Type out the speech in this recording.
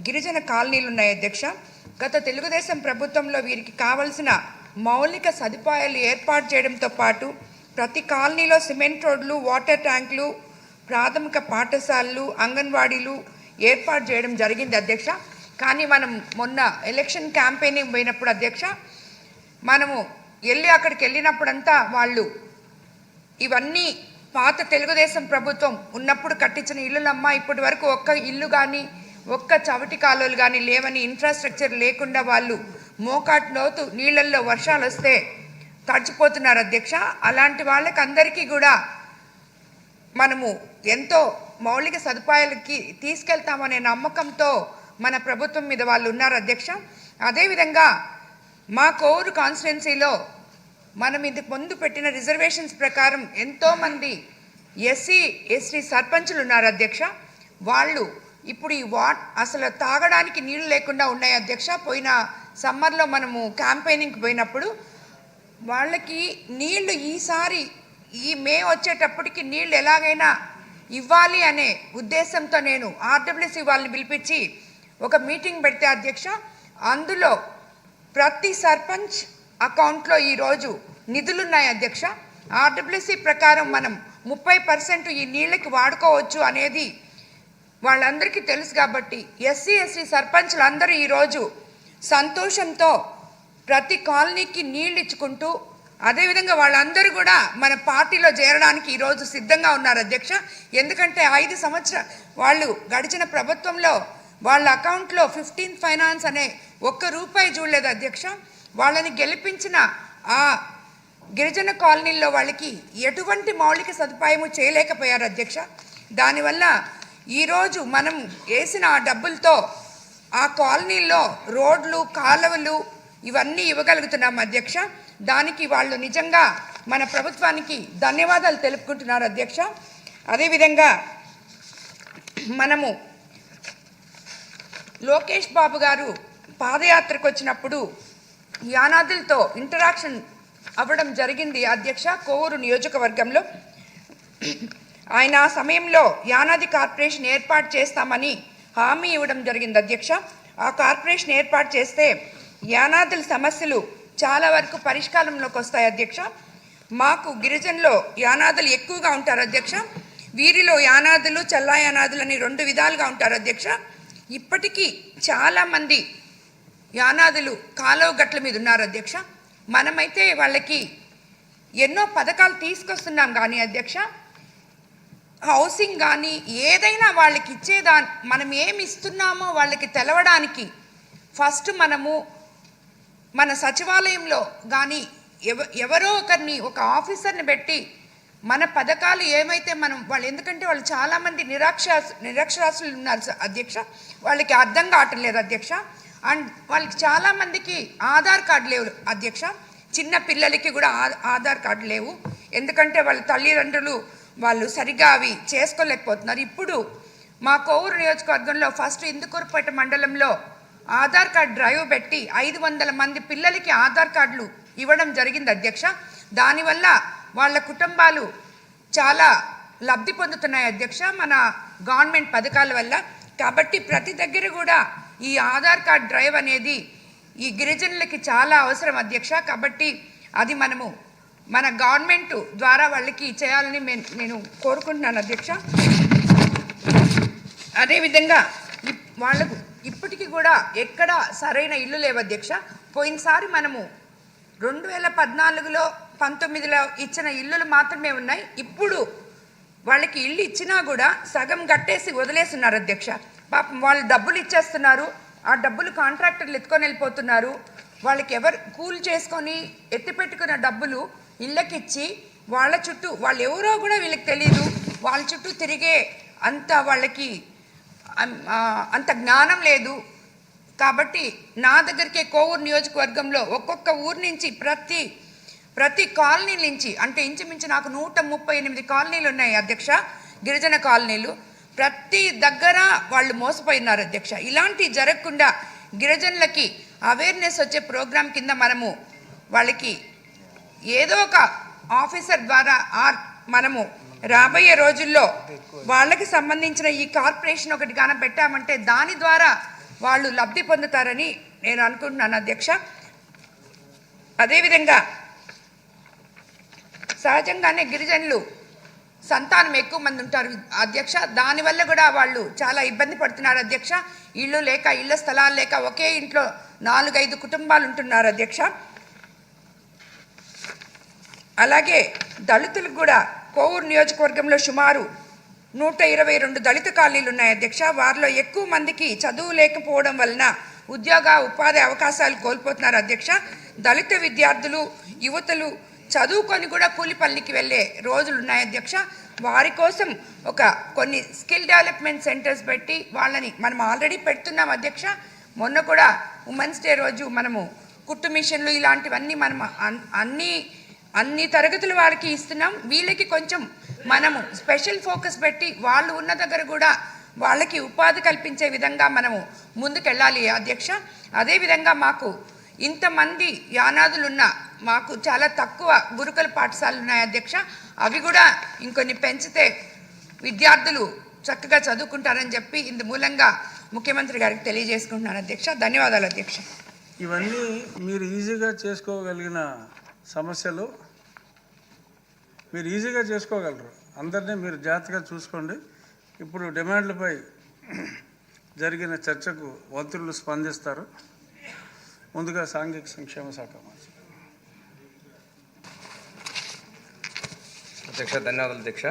గిరిజన కాలనీలు ఉన్నాయి అధ్యక్ష. గత తెలుగుదేశం ప్రభుత్వంలో వీరికి కావలసిన మౌలిక సదుపాయాలు ఏర్పాటు చేయడంతో పాటు ప్రతి కాలనీలో సిమెంట్ రోడ్లు, వాటర్ ట్యాంకులు, ప్రాథమిక పాఠశాలలు, అంగన్వాడీలు ఏర్పాటు చేయడం జరిగింది అధ్యక్ష. కానీ మనం మొన్న ఎలక్షన్ క్యాంపెయినింగ్ పోయినప్పుడు అధ్యక్ష, మనము అక్కడికి వెళ్ళినప్పుడంతా వాళ్ళు ఇవన్నీ పాత తెలుగుదేశం ప్రభుత్వం ఉన్నప్పుడు కట్టించిన ఇల్లులమ్మ, ఇప్పటి వరకు ఒక్క ఇల్లు కానీ ఒక్క చవటి కాలువలు కానీ లేవని, ఇన్ఫ్రాస్ట్రక్చర్ లేకుండా వాళ్ళు మోకాట్ లోతు నీళ్ళల్లో వర్షాలు వస్తే తడిచిపోతున్నారు అధ్యక్ష. అలాంటి వాళ్ళకి అందరికీ కూడా మనము ఎంతో మౌలిక సదుపాయాలకి తీసుకెళ్తామనే నమ్మకంతో మన ప్రభుత్వం మీద వాళ్ళు ఉన్నారు అధ్యక్ష. అదేవిధంగా మా కోవూరు కాన్స్టిట్యున్సీలో మనం ఇంతకు ముందు పెట్టిన రిజర్వేషన్స్ ప్రకారం ఎంతోమంది ఎస్సీ ఎస్టీ సర్పంచులు ఉన్నారు అధ్యక్ష. వాళ్ళు ఇప్పుడు ఈ అసలు తాగడానికి నీళ్లు లేకుండా ఉన్నాయి అధ్యక్ష. పోయిన సమ్మర్లో మనము క్యాంపెయినింగ్కి పోయినప్పుడు వాళ్ళకి నీళ్లు ఈసారి ఈ మే వచ్చేటప్పటికి నీళ్లు ఎలాగైనా ఇవ్వాలి అనే ఉద్దేశంతో నేను ఆర్డబ్ల్యూసీ వాళ్ళని పిలిపించి ఒక మీటింగ్ పెడితే అధ్యక్ష, అందులో ప్రతి సర్పంచ్ అకౌంట్లో ఈరోజు నిధులున్నాయి అధ్యక్ష. ఆర్డబ్ల్యూసీ ప్రకారం మనం 30% ఈ నీళ్ళకి వాడుకోవచ్చు అనేది వాళ్ళందరికీ తెలుసు. కాబట్టి ఎస్సీ ఎస్టీ సర్పంచ్లు అందరూ ఈరోజు సంతోషంతో ప్రతి కాలనీకి నీళ్ళు ఇచ్చుకుంటూ, అదేవిధంగా వాళ్ళందరూ కూడా మన పార్టీలో చేరడానికి ఈరోజు సిద్ధంగా ఉన్నారు అధ్యక్ష. ఎందుకంటే 5 సంవత్సరాలు వాళ్ళు గడిచిన ప్రభుత్వంలో వాళ్ళ అకౌంట్లో 15 ఫైనాన్స్ అనే ఒక్క రూపాయి చూడలేదు అధ్యక్ష. వాళ్ళని గెలిపించిన ఆ గిరిజన కాలనీల్లో వాళ్ళకి ఎటువంటి మౌలిక సదుపాయము చేయలేకపోయారు అధ్యక్ష. దానివల్ల ఈరోజు మనం వేసిన ఆ డబ్బులతో ఆ కాలనీల్లో రోడ్లు, కాలువలు ఇవన్నీ ఇవ్వగలుగుతున్నాం అధ్యక్ష. దానికి వాళ్ళు నిజంగా మన ప్రభుత్వానికి ధన్యవాదాలు తెలుపుకుంటున్నారు అధ్యక్ష. అదేవిధంగా మనము లోకేష్ బాబు గారు పాదయాత్రకు వచ్చినప్పుడు యానాదులతో ఇంటరాక్షన్ అవ్వడం జరిగింది అధ్యక్ష. కోవూరు నియోజకవర్గంలో ఆయన ఆ సమయంలో యానాది కార్పొరేషన్ ఏర్పాటు చేస్తామని హామీ ఇవ్వడం జరిగింది అధ్యక్ష. ఆ కార్పొరేషన్ ఏర్పాటు చేస్తే యానాదుల సమస్యలు చాలా వరకు పరిష్కారంలోకి వస్తాయి అధ్యక్ష. మాకు గిరిజనలో యానాదులు ఎక్కువగా ఉంటారు అధ్యక్ష. వీరిలో యానాదులు, చల్లా యానాదులు అని 2 విధాలుగా ఉంటారు అధ్యక్ష. ఇప్పటికీ చాలామంది యానాదులు కాలువ గట్ల మీద ఉన్నారు అధ్యక్ష. మనమైతే వాళ్ళకి ఎన్నో పథకాలు తీసుకొస్తున్నాం కానీ అధ్యక్ష, హౌసింగ్ కానీ ఏదైనా వాళ్ళకి ఇచ్చేదాన్ని మనం ఏమి ఇస్తున్నామో వాళ్ళకి తెలవడానికి ఫస్ట్ మనము మన సచివాలయంలో కానీ ఎవరో ఒకరిని, ఒక ఆఫీసర్ని పెట్టి మన పథకాలు ఏమైతే మనం వాళ్ళు, ఎందుకంటే వాళ్ళు చాలామంది నిరక్షరాస్యులు ఉన్నారు అధ్యక్ష. వాళ్ళకి అర్థం కావటం లేదు అధ్యక్ష. అండ్ వాళ్ళకి చాలామందికి ఆధార్ కార్డు లేవు అధ్యక్ష. చిన్న పిల్లలకి కూడా ఆధార్ కార్డు లేవు. ఎందుకంటే వాళ్ళ తల్లిదండ్రులు వాళ్ళు సరిగా అవి చేసుకోలేకపోతున్నారు. ఇప్పుడు మా కోవూరు నియోజకవర్గంలో ఫస్ట్ ఇందుకూరుపేట మండలంలో ఆధార్ కార్డు డ్రైవ్ పెట్టి 500 మంది పిల్లలకి ఆధార్ కార్డులు ఇవ్వడం జరిగింది అధ్యక్ష. దానివల్ల వాళ్ళ కుటుంబాలు చాలా లబ్ధి పొందుతున్నాయి అధ్యక్ష మన గవర్నమెంట్ పథకాల వల్ల. కాబట్టి ప్రతి దగ్గర కూడా ఈ ఆధార్ కార్డ్ డ్రైవ్ అనేది ఈ గిరిజనులకి చాలా అవసరం అధ్యక్ష. కాబట్టి అది మనము మన గవర్నమెంట్ ద్వారా వాళ్ళకి చేయాలని నేను కోరుకుంటున్నాను అధ్యక్ష. అదేవిధంగా వాళ్ళకు ఇప్పటికీ కూడా ఎక్కడ సరైన ఇల్లు లేవు అధ్యక్ష. పోయినసారి మనము 2014లో 19లో ఇచ్చిన ఇల్లులు మాత్రమే ఉన్నాయి. ఇప్పుడు వాళ్ళకి ఇల్లు ఇచ్చినా కూడా సగం కట్టేసి వదిలేస్తున్నారు అధ్యక్ష. పాపం వాళ్ళు డబ్బులు ఇచ్చేస్తున్నారు, ఆ డబ్బులు కాంట్రాక్టర్లు ఎత్తుకొని వెళ్ళిపోతున్నారు. వాళ్ళకి ఎవరు కూల్ చేసుకొని ఎత్తిపెట్టుకున్న డబ్బులు ఇళ్ళకిచ్చి వాళ్ళ చుట్టూ, వాళ్ళు ఎవరో కూడా వీళ్ళకి తెలియదు, వాళ్ళ చుట్టూ తిరిగే అంత వాళ్ళకి అంత జ్ఞానం లేదు. కాబట్టి నా దగ్గరికే కోవూరు నియోజకవర్గంలో ఒక్కొక్క ఊరు నుంచి ప్రతి కాలనీ నుంచి, అంటే ఇంచుమించు నాకు 138 కాలనీలు ఉన్నాయి అధ్యక్ష, గిరిజన కాలనీలు. ప్రతి దగ్గర వాళ్ళు మోసపోయినారు అధ్యక్ష. ఇలాంటి జరగకుండా గిరిజనులకి అవేర్నెస్ వచ్చే ప్రోగ్రాం కింద మనము వాళ్ళకి ఏదో ఒక ఆఫీసర్ ద్వారా మనము రాబోయే రోజుల్లో వాళ్ళకి సంబంధించిన ఈ కార్పొరేషన్ ఒకటి గాన పెట్టామంటే దాని ద్వారా వాళ్ళు లబ్ధి పొందుతారని నేను అనుకుంటున్నాను అధ్యక్ష. అదేవిధంగా సహజంగానే గిరిజనులు సంతానం ఎక్కువ మంది ఉంటారు అధ్యక్ష. దానివల్ల కూడా వాళ్ళు చాలా ఇబ్బంది పడుతున్నారు అధ్యక్ష. ఇళ్ళు లేక, ఇళ్ళ స్థలాలు లేక ఒకే ఇంట్లో 4-5 కుటుంబాలు ఉంటున్నారు అధ్యక్ష. అలాగే దళితులకు కూడా కోవూరు నియోజకవర్గంలో సుమారు 122 దళిత కాలనీలు ఉన్నాయి అధ్యక్ష. వారిలో ఎక్కువ మందికి చదువు లేకపోవడం వలన ఉద్యోగ ఉపాధి అవకాశాలు కోల్పోతున్నారు అధ్యక్ష. దళిత విద్యార్థులు, యువతులు చదువుకొని కూడా కూలి పనికి వెళ్ళే రోజులు ఉన్నాయి అధ్యక్ష. వారి కోసం కొన్ని స్కిల్ డెవలప్మెంట్ సెంటర్స్ పెట్టి వాళ్ళని మనం ఆల్రెడీ పెడుతున్నాం అధ్యక్ష. మొన్న కూడా ఉమెన్స్ డే రోజు మనము కుట్టు మిషన్లు ఇలాంటివన్నీ మనం అన్ని తరగతుల వారికి ఇస్తున్నాం. వీళ్ళకి కొంచెం మనము స్పెషల్ ఫోకస్ పెట్టి వాళ్ళు ఉన్న దగ్గర కూడా వాళ్ళకి ఉపాధి కల్పించే విధంగా మనము ముందుకెళ్ళాలి అధ్యక్ష. అదేవిధంగా మాకు ఇంతమంది యానాదులున్న మాకు చాలా తక్కువ గురుకుల పాఠశాలలు ఉన్నాయి అధ్యక్ష. అవి కూడా ఇంకొన్ని పెంచితే విద్యార్థులు చక్కగా చదువుకుంటారని చెప్పి ఇందు మూలంగా ముఖ్యమంత్రి గారికి తెలియజేసుకుంటున్నాను అధ్యక్ష. ధన్యవాదాలు అధ్యక్ష. ఇవన్నీ మీరు ఈజీగా చేసుకోగలిగిన సమస్యలు, మీరు ఈజీగా చేసుకోగలరు. అందరినీ మీరు జాగ్రత్తగా చూసుకోండి. ఇప్పుడు డిమాండ్లపై జరిగిన చర్చకు మంత్రులు స్పందిస్తారు. ముందుగా సాంఘిక సంక్షేమ శాఖ మంత్రి. అధ్యక్ష ధన్యవాదాలు అధ్యక్ష.